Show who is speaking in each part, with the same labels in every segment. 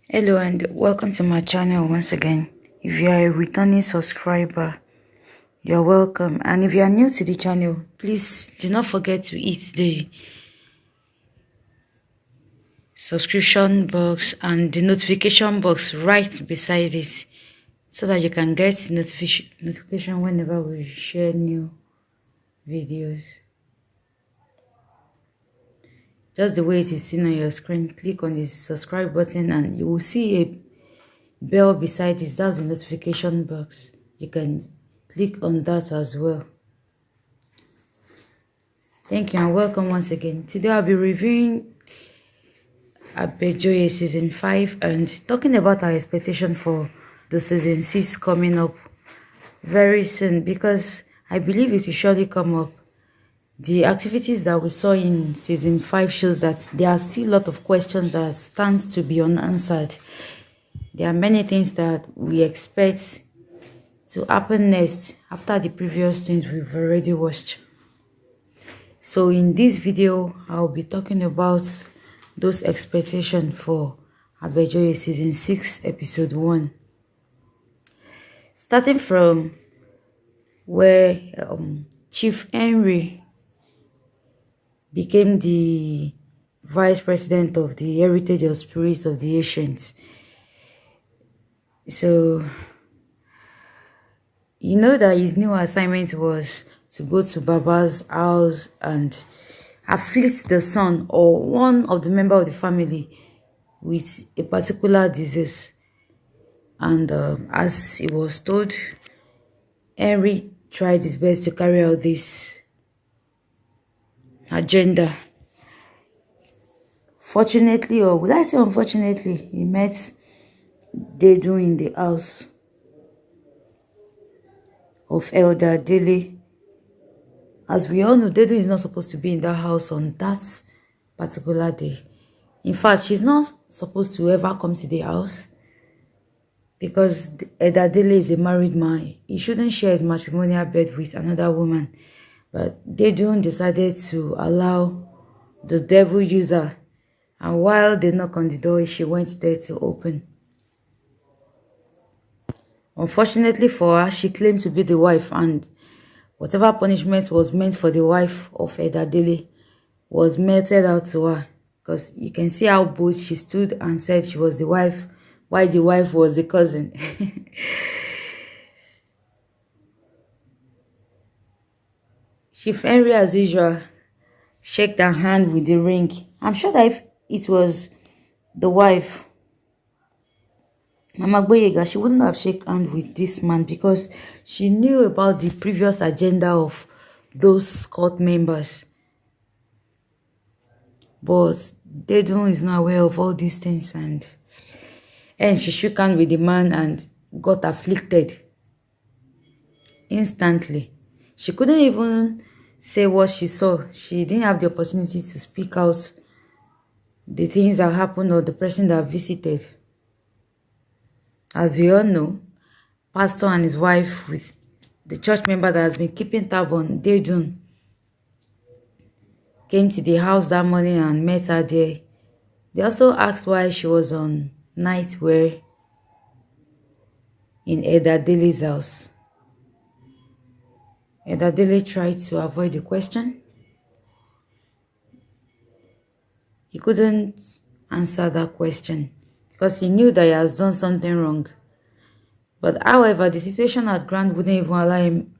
Speaker 1: Hello and welcome to my channel once again. If you are a returning subscriber, you're welcome, and if you are new to the channel, please do not forget to hit the subscription box and the notification box right beside it so that you can get notification whenever we share new videos. Just the way it is seen on your screen, click on the subscribe button and you will see a bell beside it. That's the notification box. You can click on that as well. Thank you and welcome once again. Today I'll be reviewing Abejoye season 5 and talking about our expectation for the season 6 coming up very soon, because I believe it will surely come up. The activities that we saw in season 5 shows that there are still a lot of questions that stands to be unanswered. There are many things that we expect to happen next after the previous things we've already watched. So in this video, I'll be talking about those expectations for Abejoye season 6 episode 1. Starting from where Chief Henry became the vice president of the Heritage of Spirits of the Ancients. So you know that his new assignment was to go to Baba's house and afflict the son or one of the member of the family with a particular disease. And as he was told, Henry tried his best to carry out this agenda. Fortunately, or would I say unfortunately, he met Dedu in the house of Elder Dele. As we all know, Dedu is not supposed to be in that house on that particular day. In fact, she's not supposed to ever come to the house because Elder Dele is a married man. He shouldn't share his matrimonial bed with another woman. But Dedu decided to allow the devil user, and while they knocked on the door, she went there to open. Unfortunately for her, she claimed to be the wife, and whatever punishment was meant for the wife of Elder Dele was meted out to her, because you can see how bold she stood and said she was the wife, while the wife was the cousin. Chief Henry, as usual, shook her hand with the ring. I'm sure that if it was the wife, Mama Boyega, she wouldn't have shaken hand with this man because she knew about the previous agenda of those court members. But Dedu is not aware of all these things, and she shook hands with the man and got afflicted instantly. She couldn't even say what she saw. She didn't have the opportunity to speak out the things that happened or the person that visited. As we all know, pastor and his wife with the church member that has been keeping tab on Dedu came to the house that morning and met her there. They also asked why she was on night wear in Elder Dele's house. Elder Dele tried to avoid the question. He couldn't answer that question because he knew that he has done something wrong. But however, the situation at Grand wouldn't even allow him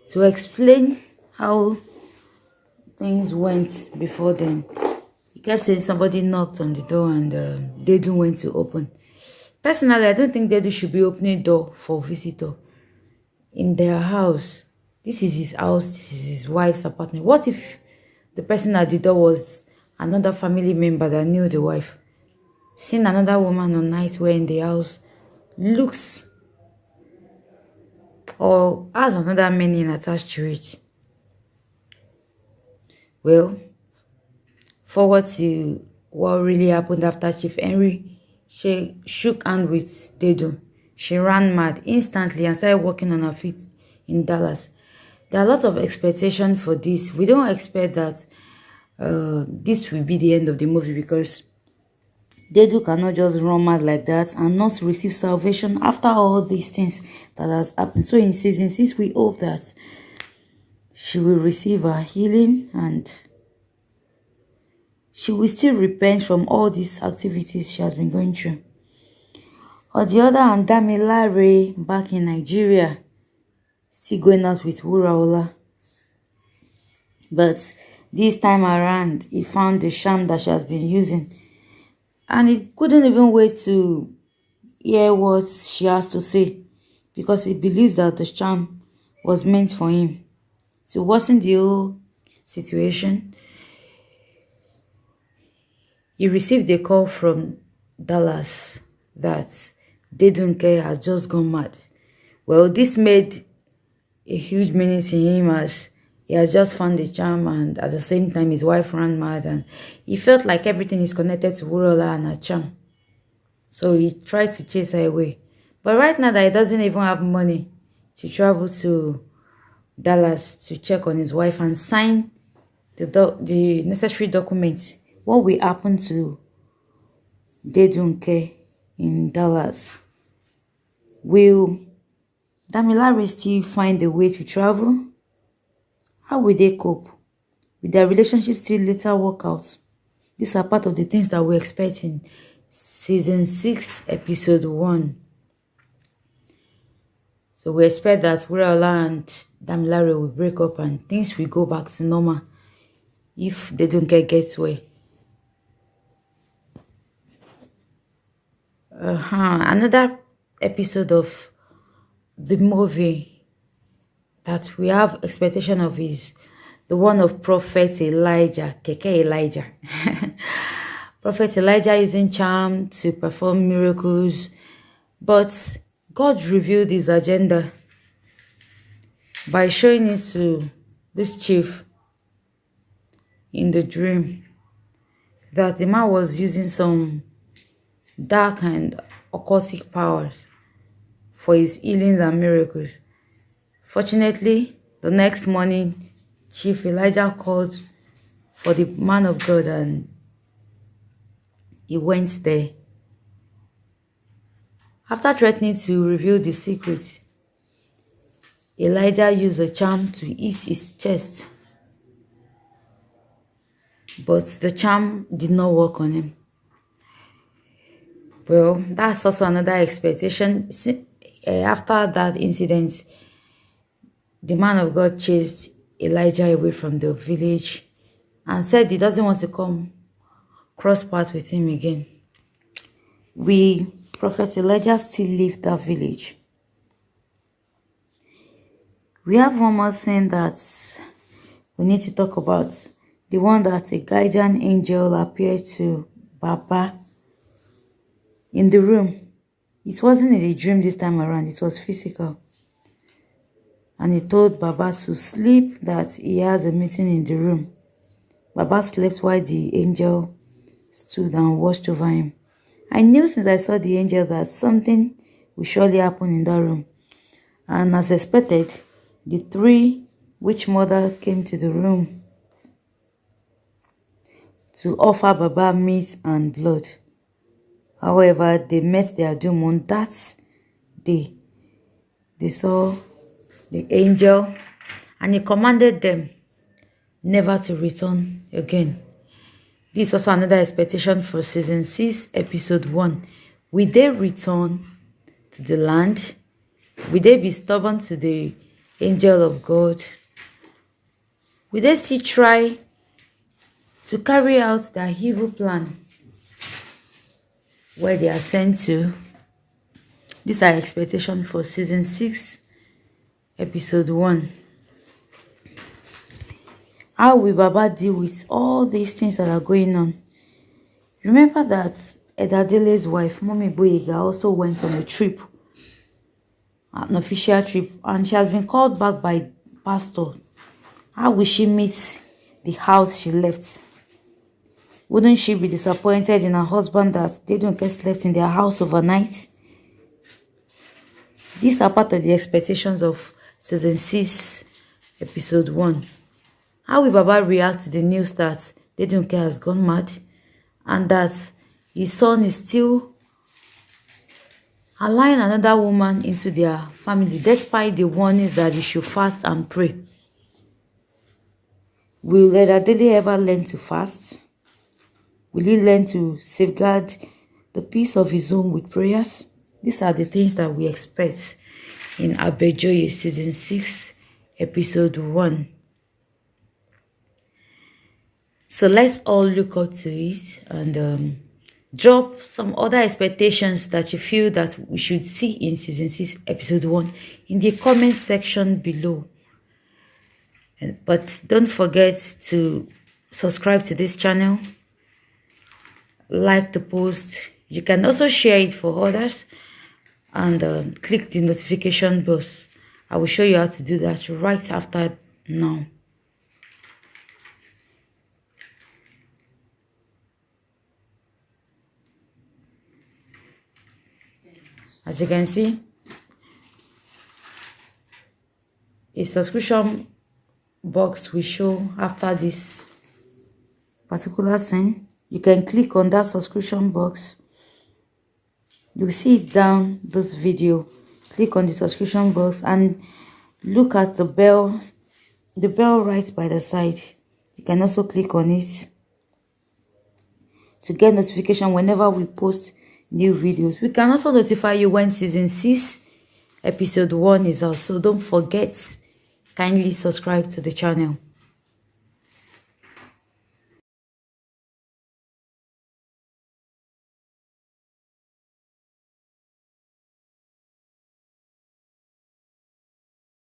Speaker 1: to explain how things went before then. He kept saying somebody knocked on the door and Dedu went to open. Personally, I don't think Dedu should be opening door for visitor in their house. This is his house. This is his wife's apartment. What if the person at the door was another family member that knew the wife? Seeing another woman on night wear in the house looks or has another meaning attached to it. Well, forward to what really happened after Chief Henry shook hands with Dedu. She ran mad instantly and started walking on her feet in Dallas. There are a lot of expectation for this. We don't expect that this will be the end of the movie because Dedu cannot just run mad like that and not receive salvation after all these things that has happened. So in season 6, we hope that she will receive her healing and she will still repent from all these activities she has been going through. On the other hand, Damilare back in Nigeria, still going out with Wuraola. But this time around, he found the charm that she has been using. And he couldn't even wait to hear what she has to say, because he believes that the charm was meant for him. So worsen the whole situation, he received a call from Dallas that Dedunke had just gone mad. Well, this made a huge meaning to him, as he has just found a charm and at the same time his wife ran mad, and he felt like everything is connected to Wurola and her charm. So he tried to chase her away. But right now that he doesn't even have money to travel to Dallas to check on his wife and sign the necessary documents, what will happen to Dedunke in Dallas? Will Damilare still find a way to travel? How will they cope? Will their relationship still later work out? These are part of the things that we expect in season 6, episode 1. So we expect that Wuraola and Damilare will break up and things will go back to normal if they don't get well. Another episode of the movie that we have expectation of is the one of Prophet Elijah, Keke Elijah. Prophet Elijah is in charm to perform miracles, but God revealed his agenda by showing it to this chief in the dream, that the man was using some dark and occultic powers for his healings and miracles. Fortunately, the next morning, Chief Elijah called for the man of God and he went there. After threatening to reveal the secret, Elijah used a charm to hit his chest, but the charm did not work on him. Well, that's also another expectation. After that incident, the man of God chased Elijah away from the village and said he doesn't want to come cross paths with him again. Prophet Elijah still left that village. We have one more scene that we need to talk about. The one that a guardian angel appeared to Baba in the room. It wasn't in a dream this time around, it was physical. And he told Baba to sleep, that he has a meeting in the room. Baba slept while the angel stood and watched over him. I knew since I saw the angel that something will surely happen in that room. And as expected, the 3 witch mother came to the room to offer Baba meat and blood. However, they met their doom on that day. They saw the angel and he commanded them never to return again. This is also another expectation for season 6, episode 1. Will they return to the land? Will they be stubborn to the angel of God? Will they still try to carry out their evil plan where they are sent to? These are expectations for season 6, episode 1. How will Baba deal with all these things that are going on? Remember that Edadele's wife, Mommy Boyega, also went on a trip, an official trip, and she has been called back by pastor. How will she meet the house she left? Wouldn't she be disappointed in her husband that they don't get slept in their house overnight? These are part of the expectations of season 6, episode 1. How will Baba react to the news that Dedunke has gone mad and that his son is still allowing another woman into their family despite the warnings that he should fast and pray. Will Adele ever learn to fast? Will he learn to safeguard the peace of his home with prayers? These are the things that we expect in Abejoye season 6 episode 1. So let's all look up to it and drop some other expectations that you feel that we should see in season 6 episode 1 in the comment section below. But don't forget to subscribe to this channel, like the post. You can also share it for others and click the notification bell. I will show you how to do that right after now. As you can see, a subscription box will show after this particular scene. You can click on that subscription box. You will see it down this video. Click on the subscription box and look at the bell right by the side. You can also click on it to get notification whenever we post new videos. We can also notify you when season 6 episode 1 is out, so don't forget, kindly subscribe to the channel.